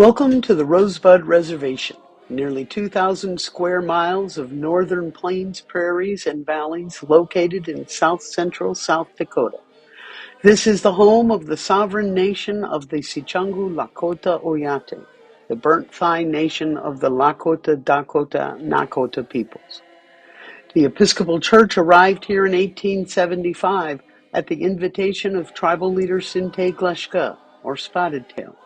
Welcome to the Rosebud Reservation, nearly 2,000 square miles of northern plains, prairies, and valleys located in south-central South Dakota. This is the home of the sovereign nation of the Sicangu Lakota Oyate, the burnt thigh nation of the Lakota, Dakota, Nakota peoples. The Episcopal Church arrived here in 1875 at the invitation of tribal leader Sinte Glashka, or Spotted Tail,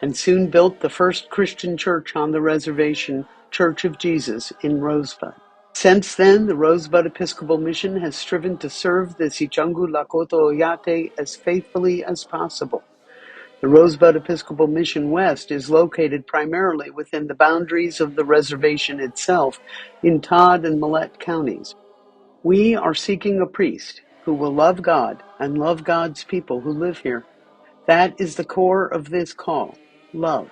and soon built the first Christian church on the reservation, Church of Jesus in Rosebud. Since then, the Rosebud Episcopal Mission has striven to serve the Sicangu Lakota Oyate as faithfully as possible. The Rosebud Episcopal Mission West is located primarily within the boundaries of the reservation itself in Todd and Millette counties. We are seeking a priest who will love God and love God's people who live here. That is the core of this call, love.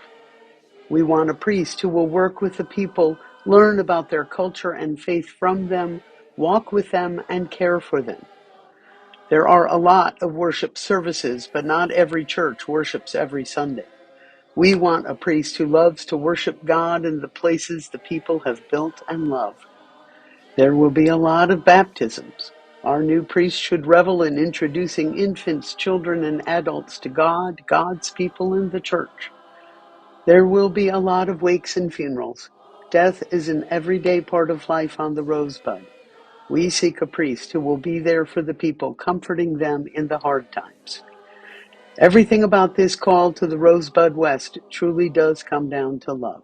We want a priest who will work with the people, learn about their culture and faith from them, walk with them, and care for them. There are a lot of worship services, but not every church worships every Sunday. We want a priest who loves to worship God in the places the people have built and love. There will be a lot of baptisms. Our new priest should revel in introducing infants, children, and adults to God, God's people, and the church. There will be a lot of wakes and funerals. Death is an everyday part of life on the Rosebud. We seek a priest who will be there for the people, comforting them in the hard times. Everything about this call to the Rosebud West truly does come down to love.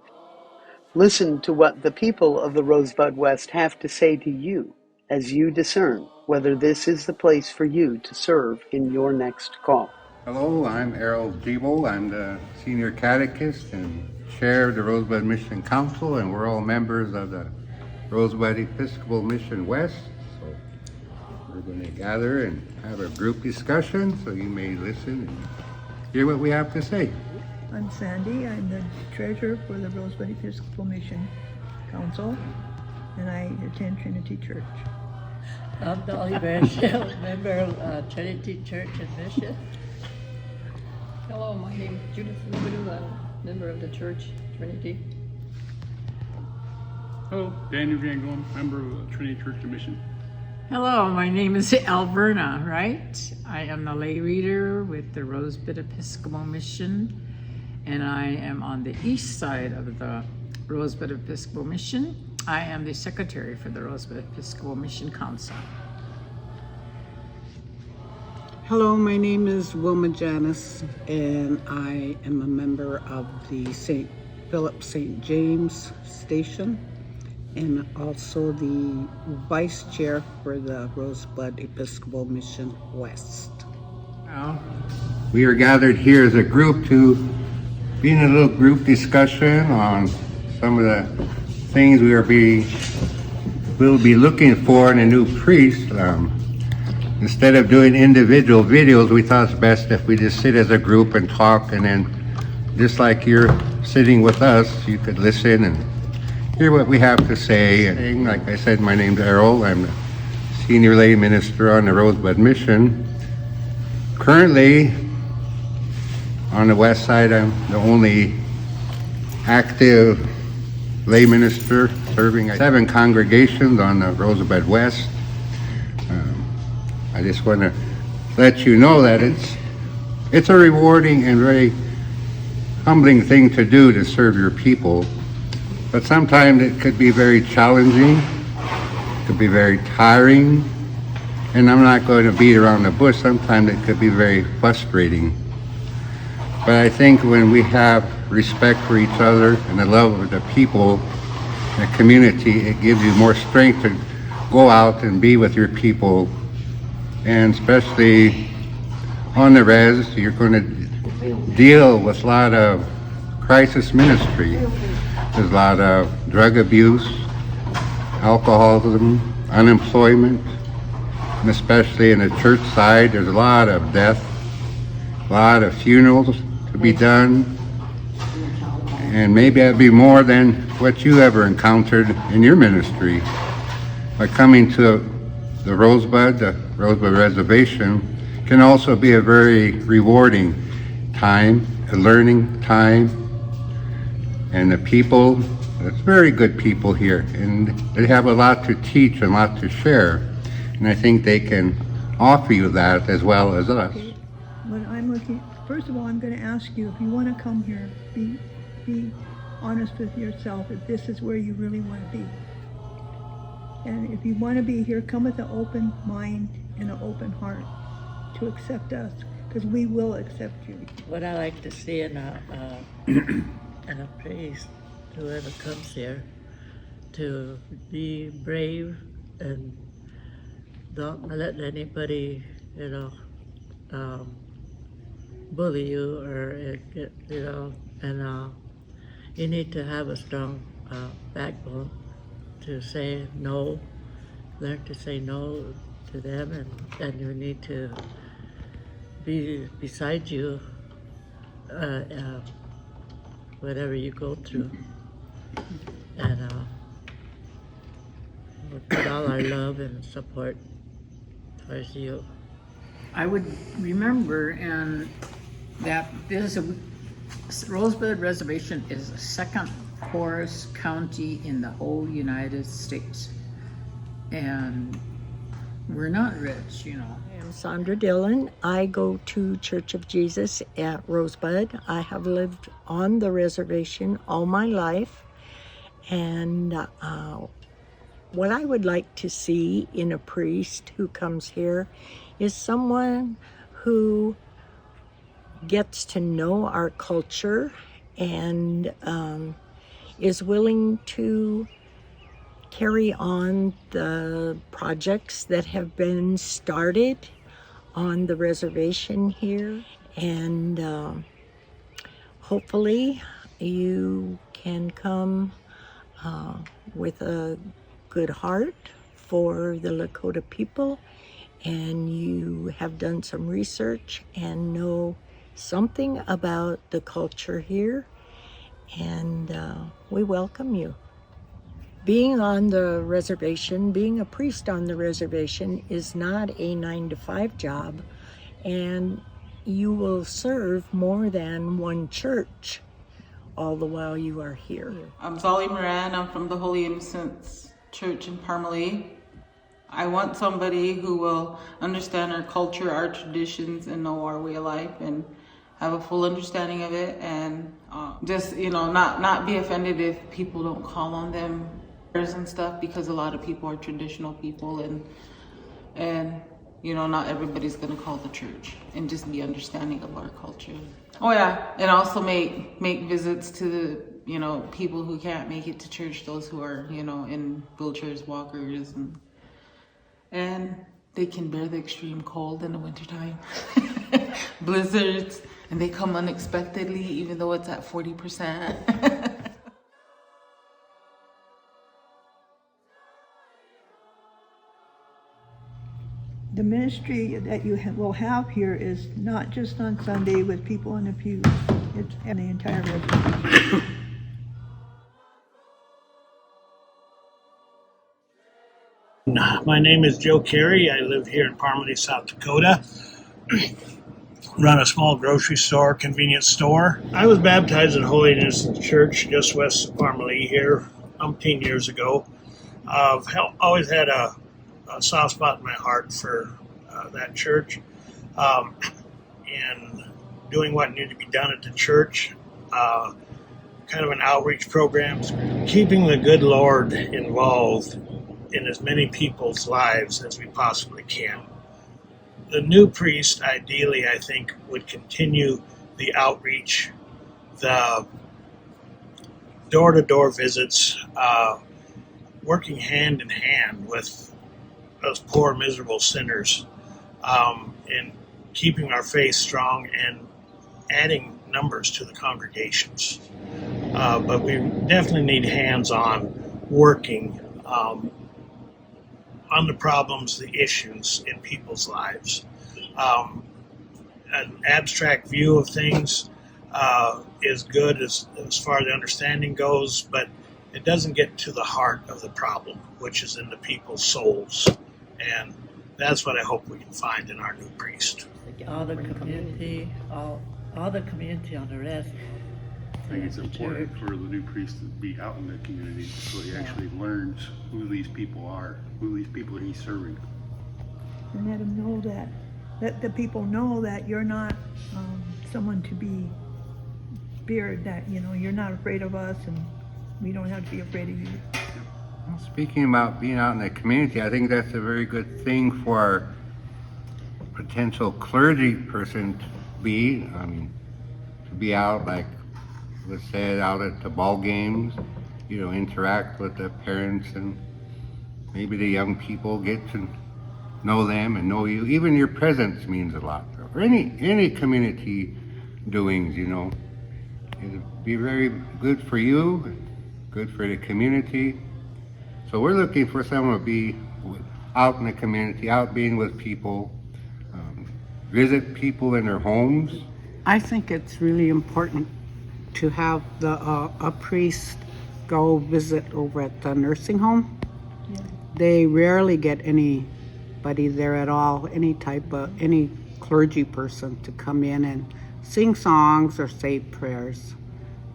Listen to what the people of the Rosebud West have to say to you as you discern whether this is the place for you to serve in your next call. Hello, I'm Errol Giebel. I'm the Senior Catechist and Chair of the Rosebud Mission Council, and we're all members of the Rosebud Episcopal Mission West. So we're going to gather and have a group discussion so you may listen and hear what we have to say. I'm Sandy. I'm the treasurer for the Rosebud Episcopal Mission Council, and I attend Trinity Church. I'm Dolly Branchell, member of Trinity Church and Mission. Hello, my name is Judith Rosebud. I'm a member of the church, Trinity. Hello, Daniel Jangone, member of Trinity Church and Mission. Hello, my name is Alverna, right? I am the lay reader with the Rosebud Episcopal Mission, and I am on the east side of the Rosebud Episcopal Mission. I am the secretary for the Rosebud Episcopal Mission Council. Hello, my name is Wilma Janice, and I am a member of the St. Philip St. James Station, and also the vice chair for the Rosebud Episcopal Mission West. Now, we are gathered here as a group to be in a little group discussion on some of the things we'll be looking for in a new priest. Instead of doing individual videos, we thought it's best if we just sit as a group and talk, and then just like you're sitting with us, you could listen and hear what we have to say. And like I said, my name's Errol. I'm the senior lay minister on the Rosebud Mission. Currently, on the west side, I'm the only active lay minister serving 7 congregations on the Rosebud West. I just want to let you know that it's a rewarding and very humbling thing to do, to serve your people. But sometimes it could be very challenging, it could be very tiring, and I'm not going to beat around the bush. Sometimes it could be very frustrating. But I think when we have respect for each other and the love of the people, the community, it gives you more strength to go out and be with your people. And especially on the res, you're going to deal with a lot of crisis ministry. There's a lot of drug abuse, alcoholism, unemployment, and especially in the church side, there's a lot of death, a lot of funerals to be done, and maybe that'd be more than what you ever encountered in your ministry. By coming to the Rosebud Reservation can also be a very rewarding time, a learning time, And the people, it's very good people here, and they have a lot to teach and a lot to share. And I think they can offer you that as well as us. Okay. When I'm looking, first of all, I'm going to ask you, if you want to come here, be honest with yourself if this is where you really want to be. And if you want to be here, come with an open mind and an open heart to accept us, because we will accept you. What I like to see in a priest, whoever comes here, to be brave and don't let anybody, bully you or and you need to have a strong backbone to say no, learn to say no to them, and you need to be beside you whatever you go through, and we'll put all our love and support towards you. I would remember and that Rosebud Reservation is the second poorest county in the whole United States. And we're not rich, I'm Sandra Dillon. I go to Church of Jesus at Rosebud. I have lived on the reservation all my life. And what I would like to see in a priest who comes here is someone who gets to know our culture and is willing to carry on the projects that have been started on the reservation here. And hopefully you can come with a good heart for the Lakota people, and you have done some research and know something about the culture here, and we welcome you. Being on the reservation, being a priest on the reservation is not a 9-to-5 job, and you will serve more than one church all the while you are here. I'm Zolly Moran. I'm from the Holy Innocents Church in Parmalee. I want somebody who will understand our culture, our traditions, and know our way of life, and have a full understanding of it, and just, not be offended if people don't call on them and stuff, because a lot of people are traditional people, and not everybody's gonna call the church, and just be understanding of our culture. Oh yeah, and also make visits to the people who can't make it to church, those who are in wheelchairs, walkers, and they can bear the extreme cold in the wintertime, blizzards, and they come unexpectedly even though it's at 40%. The ministry that you will have here is not just on Sunday with people in the pews, it's in the entire reservation. My name is Joe Carey. I live here in Parmalee, South Dakota. Run a small grocery store, convenience store. I was baptized at Holy Innocents Church just west of Parmalee here 18 years ago. I've always had a soft spot in my heart for that church, and doing what needed to be done at the church, kind of an outreach program, keeping the good Lord involved in as many people's lives as we possibly can. The new priest, ideally, I think, would continue the outreach, the door-to-door visits, working hand in hand with those poor, miserable sinners, and keeping our faith strong and adding numbers to the congregations. But we definitely need hands-on working on the problems, the issues in people's lives. An abstract view of things is good as far as the understanding goes, but it doesn't get to the heart of the problem, which is in the people's souls. And that's what I hope we can find in our new priest. All the community on the rest I think it's important for the new priest to be out in the community so he actually learns who these people are, who these people he's serving. And let them know that, let the people know that you're not someone to be feared, that, you know, you're not afraid of us and we don't have to be afraid of you. Well, speaking about being out in the community, I think that's a very good thing for our potential clergy person to be. I mean, to be out, like was said, out at the ball games, you know, interact with the parents and maybe the young people, get to know them and know you. Even your presence means a lot. Or any community doings, you know. It'd be very good for you, good for the community. So we're looking for someone to be out in the community, out being with people, visit people in their homes. I think it's really important to have a priest go visit over at the nursing home. Yeah. They rarely get anybody there at all, any clergy person to come in and sing songs or say prayers.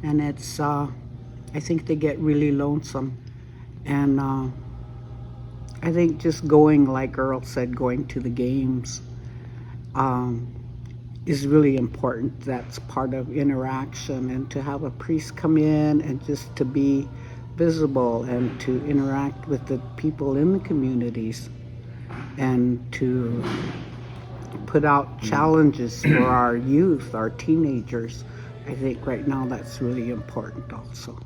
And it's, I think they get really lonesome. And I think just going, like Earl said, going to the games is really important. That's part of interaction, and to have a priest come in and just to be visible and to interact with the people in the communities and to put out challenges for our youth, our teenagers. I think right now that's really important also.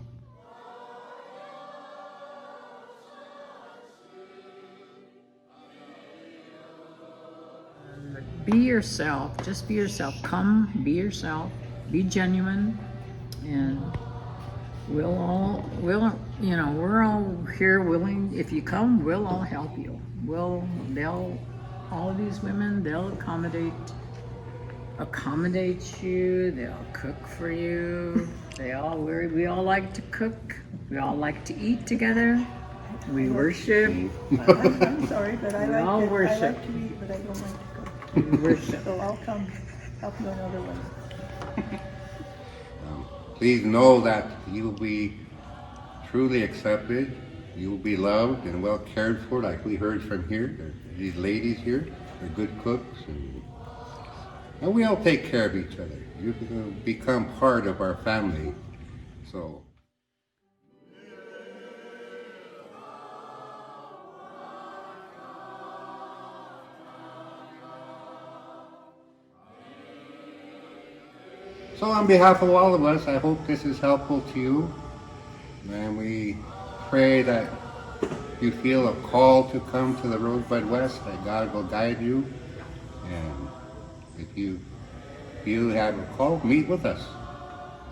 Be yourself, just be yourself. Come, be yourself, be genuine, and we're all here willing. If you come, we'll all help you. All these women, they'll accommodate you, they'll cook for you. We all like to cook, we all like to eat together. We worship. I'm sorry, but I like to eat, but I don't like to cook. So I'll come help you in other ways. Please know that you will be truly accepted, you will be loved and well cared for, like we heard from here. These ladies here are good cooks, and we all take care of each other. You become part of our family. So on behalf of all of us, I hope this is helpful to you. And we pray that you feel a call to come to the Rosebud West, that God will guide you. And if you feel you have a call, meet with us.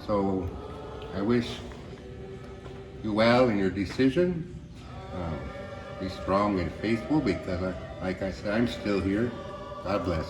So I wish you well in your decision. Be strong and faithful, because like I said, I'm still here. God bless.